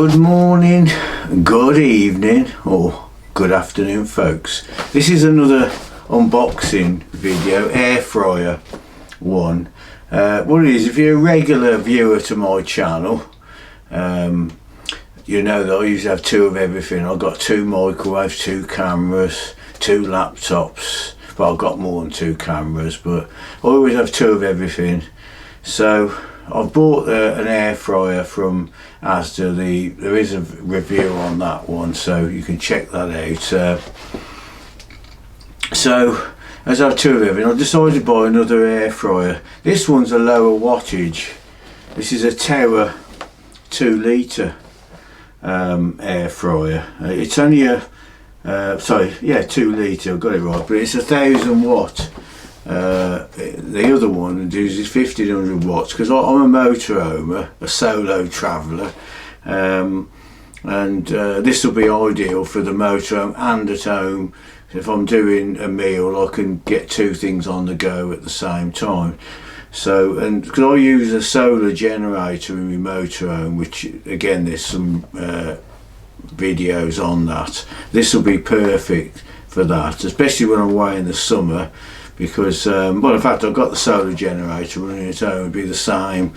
Good morning, good evening, or good afternoon, folks. This is another unboxing video, air fryer one. What it is, if you're a regular viewer to my channel, you know that I usually have two of everything. I've got two microwaves, two cameras, two laptops. Well, I've got more than two cameras, but I always have two of everything. So I've bought an air fryer from Asda. There is a review on that one, so you can check that out. So as I have two of everything, I decided to buy another air fryer. This one's a lower wattage. This is a Tower 2 litre air fryer. It's only a 2 litre, I've got it right, but it's 1,000 watt. The other one uses 1,500 watts because I'm a motorhome, a solo traveller, and this will be ideal for the motorhome and at home. If I'm doing a meal, I can get two things on the go at the same time. So, and because I use a solar generator in my motorhome, which again there's some videos on that, this will be perfect for that, especially when I'm away in the summer. Because, well, in fact, I've got the solar generator running at home. It'd be the same.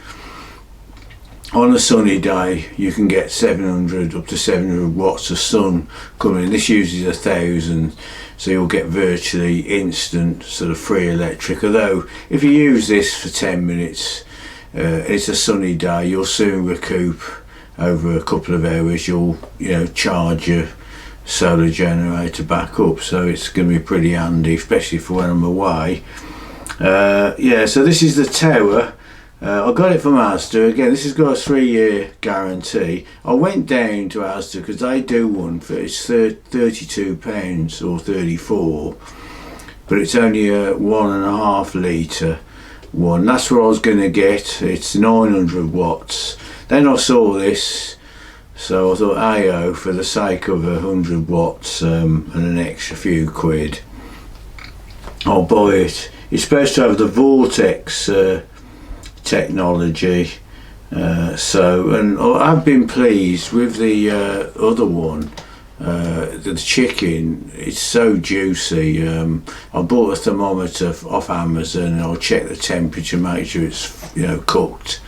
On a sunny day, you can get 700 up to 700 watts of sun coming in. This uses 1,000, so you'll get virtually instant sort of free electric. Although, if you use this for 10 minutes, it's a sunny day, you'll soon recoup over a couple of hours. You'll, charge your solar generator back up, so it's going to be pretty handy, especially for when I'm away. So this is the Tower. I got it from Asda. Again, this has got a 3-year guarantee. I went down to Asda because they do one for it's £32 or 34, but it's only a 1.5 litre one. That's what I was going to get. It's 900 watts. Then I saw this, so I thought, ayo, for the sake of 100 watts and an extra few quid, I'll buy it. It's supposed to have the vortex technology, and I've been pleased with the other one. The chicken, it's so juicy. I bought a thermometer off Amazon, and I'll check the temperature, make sure it's cooked.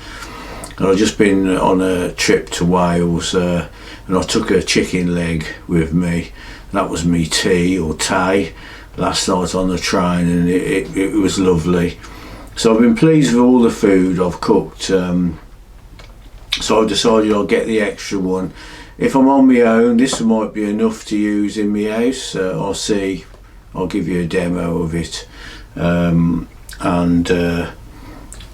And I've just been on a trip to Wales, and I took a chicken leg with me. That was me tea or tay last night on the train, and it was lovely. So I've been pleased with all the food I've cooked. So I've decided I'll get the extra one. If I'm on my own, this might be enough to use in my house. I'll see. I'll give you a demo of it.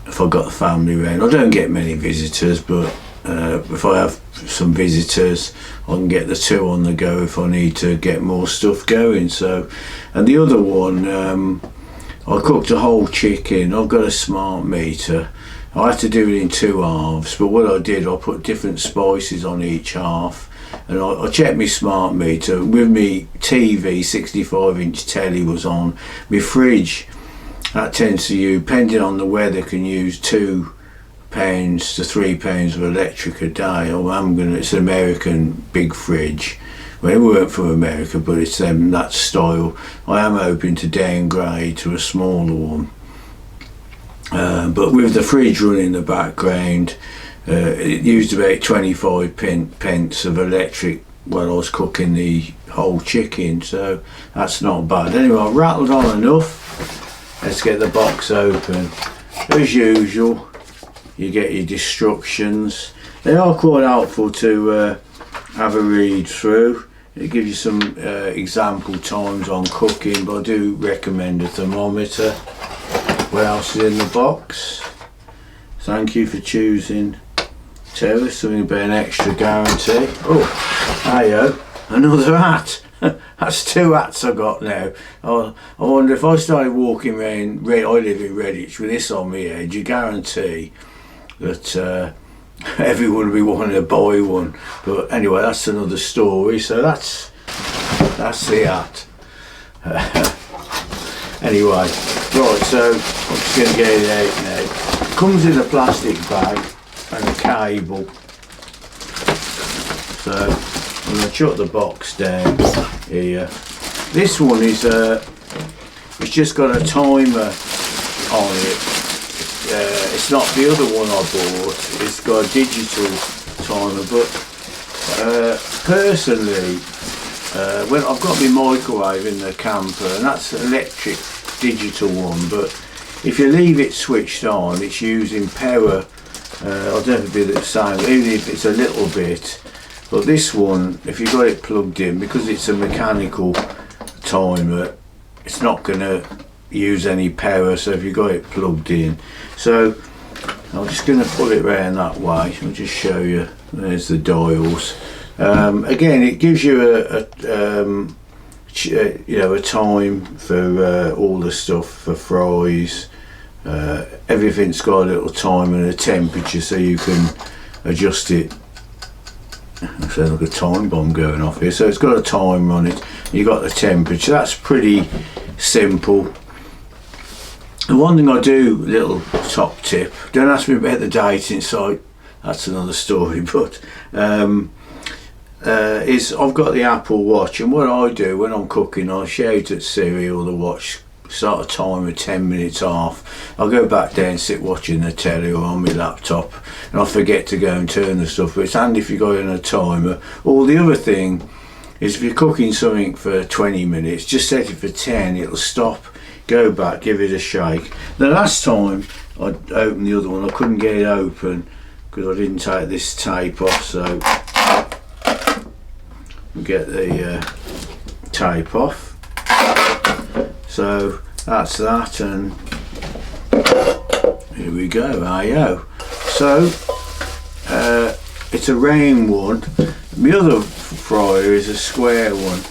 If I've got the family around, I don't get many visitors, but if I have some visitors, I can get the two on the go if I need to get more stuff going. So, and the other one, I cooked a whole chicken. I've got a smart meter. I had to do it in 2 halves, but what I did, I put different spices on each half, and I checked my smart meter with me TV. 65-inch telly was on. My fridge, that tends to use, depending on the weather, can use £2 to £3 of electric a day. It's an American big fridge. Well, it weren't from America, but it's that style. I am hoping to downgrade to a smaller one. But with the fridge running in the background, it used about 25 pence of electric while I was cooking the whole chicken, so that's not bad. Anyway, I've rattled on enough. Let's get the box open. As usual, you get your instructions. They are quite helpful to have a read through. It gives you some example times on cooking, but I do recommend a thermometer. What else is in the box? Thank you for choosing Tower. Something about an extra guarantee. Oh, ayo, another hat. That's 2 hats I got now. I wonder if I started walking around, I live in Redditch, with this on my head, you guarantee that everyone will be wanting to buy one. But anyway, that's another story. So that's the hat. Anyway, right, so I'm just going to get it out now. It comes in a plastic bag and a cable. So I'm going to chuck the box down here. This one is it's just got a timer on it. It's not the other one I bought. It's got a digital timer, but personally, when I've got my microwave in the camper, and that's an electric digital one, but if you leave it switched on, it's using power. I don't know if it'd be the same, even if it's a little bit. But this one, if you've got it plugged in, because it's a mechanical timer, it's not going to use any power. So if you've got it plugged in, so I'm just going to pull it round that way. I'll just show you. There's the dials. Again, it gives you a time for all the stuff for fries. Everything's got a little time and a temperature, so you can adjust it. I sound like a time bomb going off here. So it's got a timer on it. You got the temperature. That's pretty simple. The one thing I do, little top tip, don't ask me about the date inside, that's another story, but is I've got the Apple Watch, and what I do when I'm cooking, I shout at Siri or the watch, start a timer 10 minutes off. I'll go back down and sit watching the telly or on my laptop, and I forget to go and turn the stuff, but it's handy if you got in a timer. Or the other thing is, if you're cooking something for 20 minutes, just set it for 10, it'll stop, go back, give it a shake. The last time I opened the other one, I couldn't get it open because I didn't take this tape off, so we'll get the tape off. So that's that, and here we go, ayo. So it's a round one. My other fryer is a square one.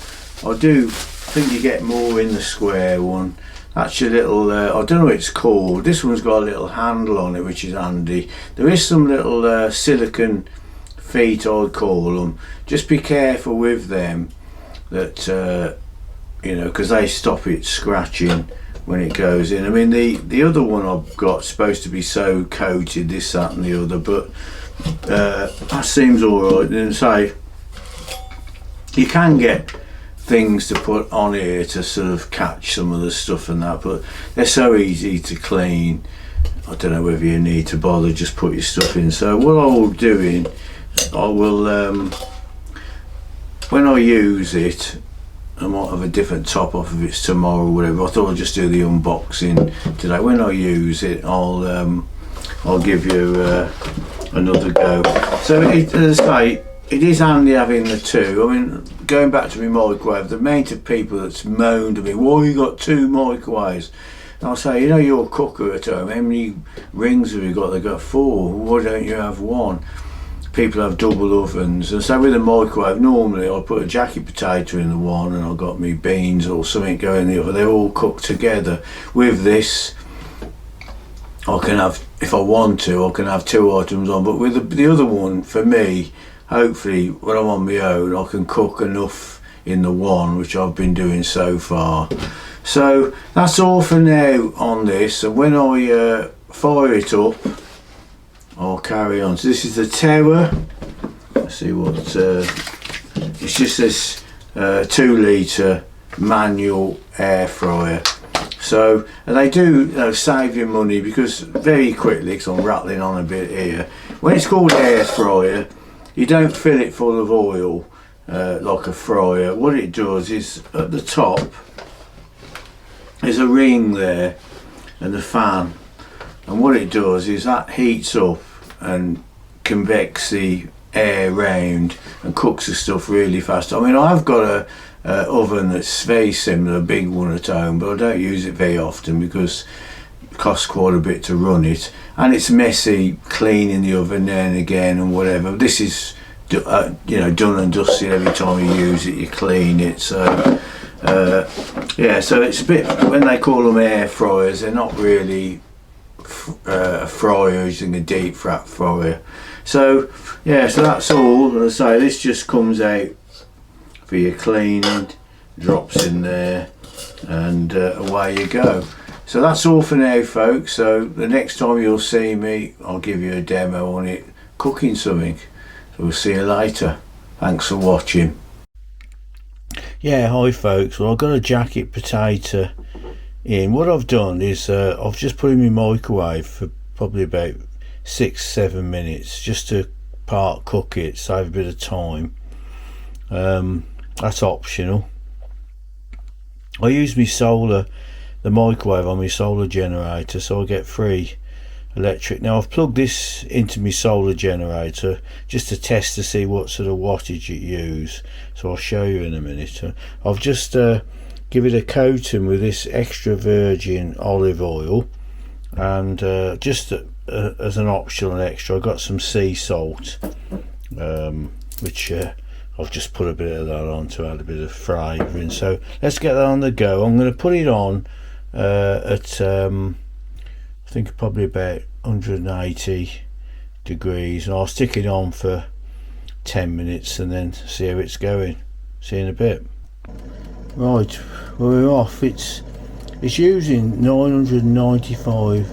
I think you get more in the square one. That's your little, I don't know what it's called. This one's got a little handle on it, which is handy. There is some little silicone feet, I'd call them. Just be careful with them, that because they stop it scratching when it goes in. I mean, the other one I've got supposed to be so coated, this, that and the other, but that seems alright. And say, you can get things to put on here to sort of catch some of the stuff and that, but they're so easy to clean. I don't know whether you need to bother, just put your stuff in. So what I will do, I will when I use it, I might have a different top off if it's tomorrow or whatever. I thought I'd just do the unboxing today. When I use it, I'll give you another go. So as I say, it is handy having the two. I mean, going back to my microwave, the amount of people that's moaned at me, why you got two microwaves? And I'll say, you're a cooker at home, how many rings have you got? They've got 4, why don't you have one? People have double ovens, and so with a microwave, normally I put a jacket potato in the one, and I've got me beans or something going in the other. They're all cooked together. With this, I can have, if I want to, I can have 2 items on, but with the other one, for me, hopefully when I'm on my own, I can cook enough in the one, which I've been doing so far. So that's all for now on this, and when I fire it up, I'll carry on. So this is the Terra. Let's see what it's just this 2 litre manual air fryer. So they do save you money, because very quickly, because I'm rattling on a bit here, when it's called air fryer, you don't fill it full of oil like a fryer. What it does is, at the top there's a ring there and a fan, and what it does is that heats up and convects the air round and cooks the stuff really fast. I mean, I've got a oven that's very similar, a big one at home, but I don't use it very often because it costs quite a bit to run it, and it's messy cleaning the oven now and again and whatever. This is done and dusted. Every time you use it, you clean it. So yeah, so it's a bit, when they call them air fryers, they're not really a fryer, using a deep fat fryer. So yeah, so that's all. As I say, this just comes out for your cleaning, drops in there, and away you go. So that's all for now, folks. So the next time you'll see me, I'll give you a demo on it, cooking something. So we'll see you later. Thanks for watching. Yeah, hi folks. Well, I've got a jacket potato in. What I've done is I've just put it in my microwave for probably about 6-7 minutes just to part cook it, save a bit of time. That's optional. I use the microwave on my solar generator, so I get free electric. Now I've plugged this into my solar generator just to test to see what sort of wattage it uses, so I'll show you in a minute. I've just give it a coating with this extra virgin olive oil, and just as an optional extra I got some sea salt, which I've just put a bit of that on to add a bit of flavouring. So let's get that on the go. I'm going to put it on at I think probably about 180 degrees, and I'll stick it on for 10 minutes and then see how it's going. See you in a bit. Right, we're off. It's using 995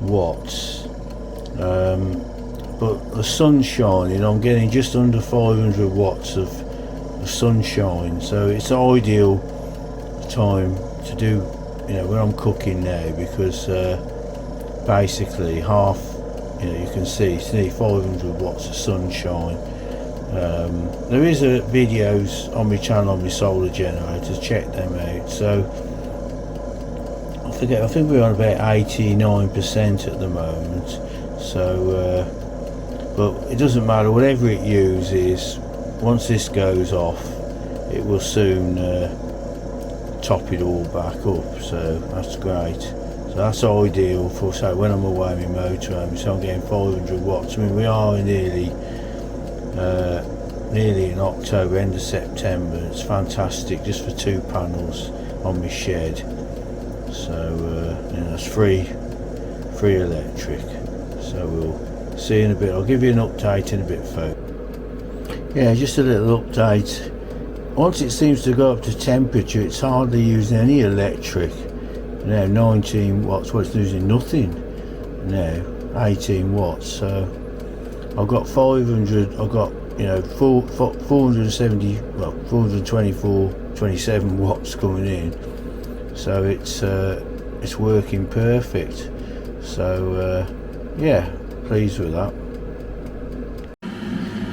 watts, but the sun's shining. I'm getting just under 500 watts of sunshine, so it's ideal time to do, you know, when I'm cooking now, because basically half, you know, you can see 500 watts of sunshine. There is videos on my channel on my solar generators, check them out. So I think we're on about 89% at the moment, so but it doesn't matter, whatever it uses, once this goes off it will soon top it all back up, so that's great. So that's ideal for, say, when I'm away in my motorhome, so I'm getting 500 watts. I mean, we are nearly in October, end of September. It's fantastic, just for 2 panels on my shed. So you know, it's free electric. So we'll see you in a bit. I'll give you an update in a bit, folks. Yeah, just a little update. Once it seems to go up to temperature, it's hardly using any electric. Now 19 watts, well, it's losing nothing now, 18 watts. So I've got 500, I've got, you know, 470, well, 424, 27 watts coming in. So it's working perfect. So yeah, pleased with that.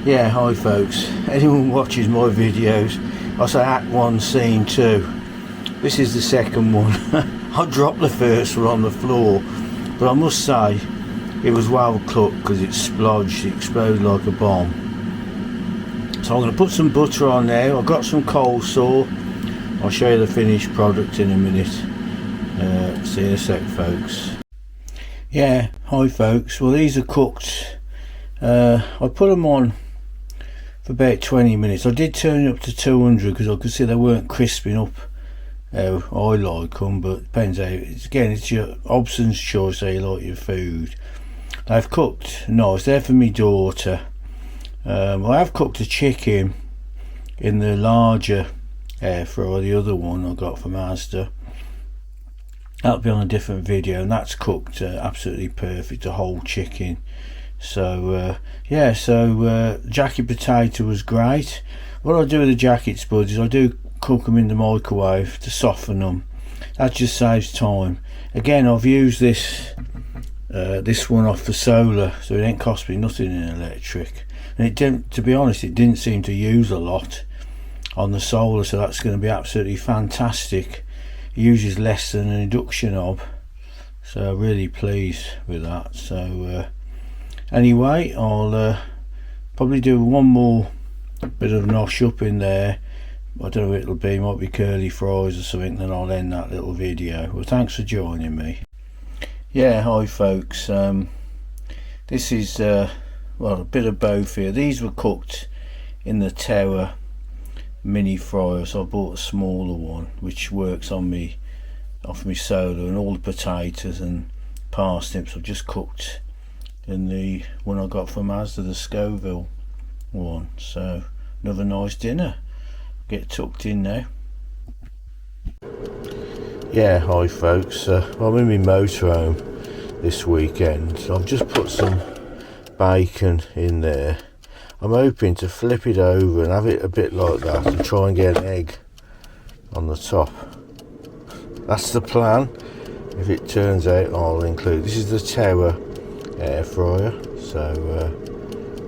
Yeah, hi folks. Anyone watches my videos, I say Act 1, Scene 2. This is the second one. I dropped the first one on the floor, but I must say it was well cooked because it splodged, it exploded like a bomb. So I'm going to put some butter on now. I've got some coleslaw. I'll show you the finished product in a minute. See you in a sec, folks. Yeah, hi folks. Well, these are cooked. I put them on for about 20 minutes. I did turn it up to 200 because I could see they weren't crisping up how I like them, but it depends how, it's your Hobson's choice how you like your food. I've cooked nice. They're for my daughter. I have cooked a chicken in the larger air fryer, the other one I got from Asda. That'll be on a different video, and that's cooked absolutely perfect, a whole chicken. So yeah, so jacket potato was great. What I do with the jacket spuds is I do cook them in the microwave to soften them. That just saves time. Again, I've used this one off the solar, so it ain't cost me nothing in electric, and it didn't, to be honest, it didn't seem to use a lot on the solar, so that's going to be absolutely fantastic. It uses less than an induction hob, so really pleased with that. So anyway, I'll probably do one more bit of nosh up in there. I don't know what it'll be, might be curly fries or something, then I'll end that little video. Well, thanks for joining me. Yeah, hi folks. This is well, a bit of both here. These were cooked in the Tower mini fryer, so I bought a smaller one which works on me off my solar, and all the potatoes and parsnips I've just cooked in the one I got from Asda, the Scoville one. So another nice dinner. Get tucked in now. Yeah, hi folks. I'm in my motorhome this weekend, so I've just put some bacon in there. I'm hoping to flip it over and have it a bit like that and try and get an egg on the top. That's the plan. If it turns out, I'll include. This is the Tower air fryer, so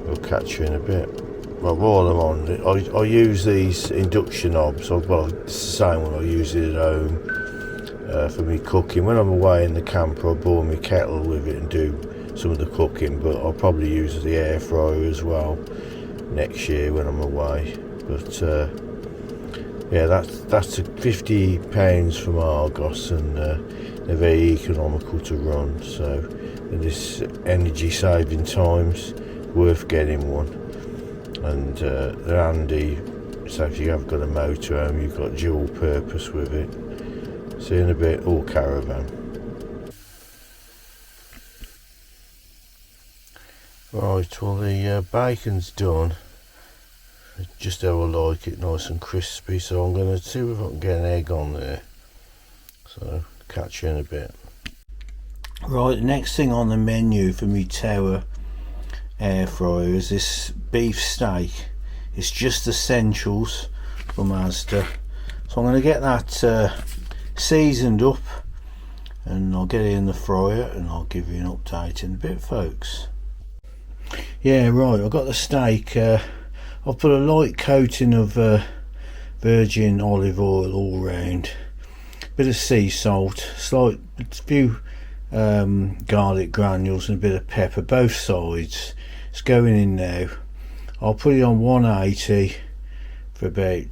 we'll catch you in a bit. Well, while I'm on it, I use these induction hobs. Well, it's the same one I use it at home for me cooking. When I'm away in the camper, I boil my kettle with it and do some of the cooking, but I'll probably use the air fryer as well next year when I'm away. But yeah, that's £50 from Argos, and they're very economical to run, so in this energy saving times, worth getting one. And they're handy, so if you have got a motorhome, you've got dual purpose with it. See you in a bit, or caravan. Right, well, the bacon's done. Just how I like it, nice and crispy, so I'm going to see if I can get an egg on there. So, catch you in a bit. Right, the next thing on the menu for me Tower air fryer is this beef steak. It's just essentials from Asda. So I'm going to get that seasoned up, and I'll get it in the fryer and I'll give you an update in a bit, folks. Yeah, right, I've got the steak. I've put a light coating of virgin olive oil all round, bit of sea salt, a few garlic granules and a bit of pepper, both sides. It's going in now. I'll put it on 180 for about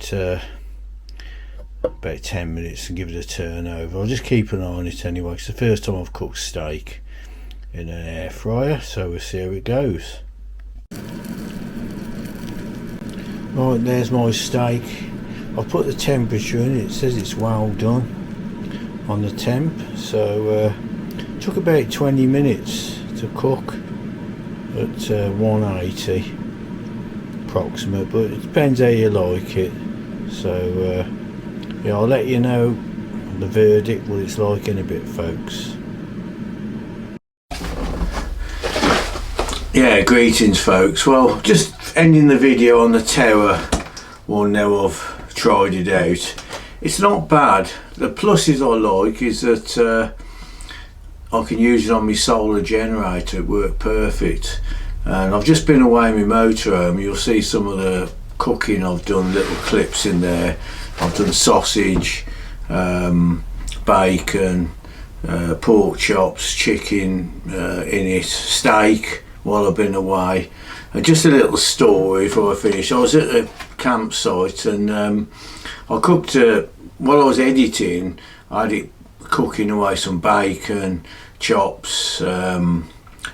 10 minutes and give it a turn over. I'll just keep an eye on it anyway. It's the first time I've cooked steak in an air fryer, so we'll see how it goes. Right, there's my steak. I've put the temperature in. It says it's well done on the temp, so it took about 20 minutes to cook at 180 approximate, but it depends how you like it. So yeah, I'll let you know the verdict, what it's like in a bit, folks. Yeah, greetings folks. Well, just ending the video on the Tower one now I've tried it out. It's not bad. The pluses I like is that I can use it on my solar generator. It worked perfect. And I've just been away in my motorhome. You'll see some of the cooking I've done, little clips in there. I've done sausage, bacon, pork chops, chicken in it, steak while I've been away. Just a little story before I finish. I was at a campsite and I cooked, while I was editing, I had it cooking away some bacon, chops, and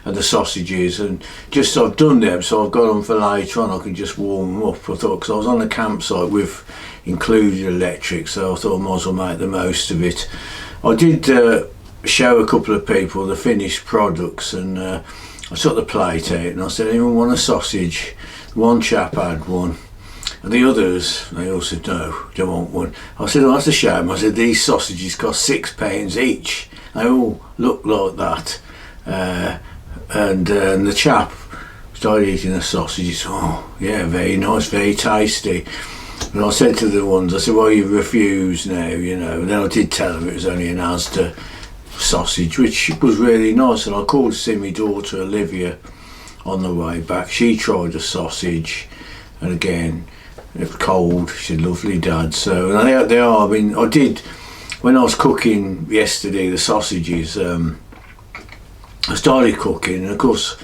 the sausages, and just I've done them, so I've got them for later on. I can just warm them up. I thought, because I was on a campsite with included electric, so I thought I might as well make the most of it. I did show a couple of people the finished products, and I took the plate out and I said, anyone want a sausage? One chap had one, and the others, they all said, no, don't want one. I said, oh, that's a shame. I said, these sausages cost £6 each. They all look like that. And the chap started eating the sausages. Oh, yeah, very nice, very tasty. And I said to the ones, I said, well, you refuse now, you know. And then I did tell them it was only an Asda sausage, which was really nice. And I called to see my daughter Olivia on the way back. She tried the sausage, and again, it was cold. She said, lovely, Dad. So and they are. I mean, I did, when I was cooking yesterday the sausages, I started cooking, and of course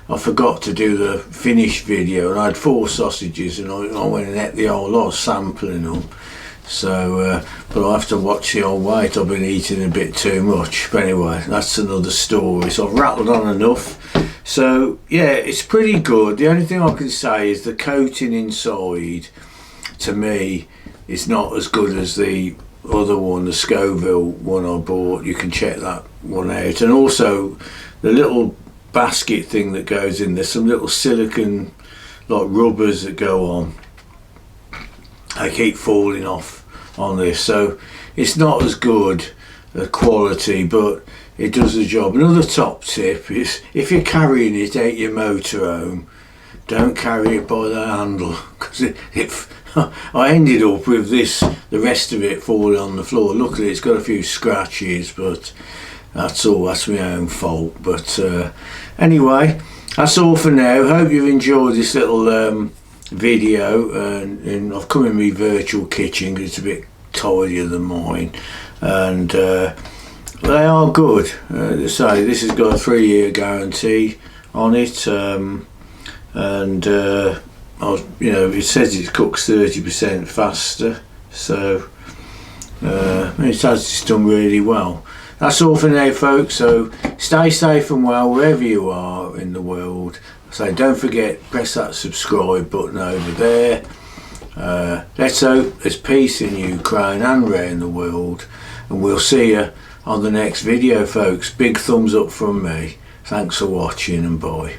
I forgot to do the finished video, and I had 4 sausages, and I went and ate the whole lot, sampling them. So but I have to watch the old weight. I've been eating a bit too much, but anyway, that's another story. So I've rattled on enough. So yeah, it's pretty good. The only thing I can say is the coating inside, to me, is not as good as the other one, the Scoville one I bought. You can check that one out. And also the little basket thing that goes in, there's some little silicone like rubbers that go on. They keep falling off on this, so it's not as good a quality, but it does the job. Another top tip is, if you're carrying it out your motorhome, don't carry it by the handle, because if I ended up with the rest of it falling on the floor. Luckily it's got a few scratches, but that's all, that's my own fault. But anyway, that's all for now. Hope you've enjoyed this little video, and I've come in my virtual kitchen because it's a bit tidier than mine, and they are good. They say this has got a 3-year guarantee on it, and it says it cooks 30% faster, so it's done really well. That's all for now, folks, so stay safe and well wherever you are in the world. So don't forget, press that subscribe button over there. Let's hope there's peace in Ukraine and around the world, and we'll see you on the next video, folks. Big thumbs up from me. Thanks for watching, and bye.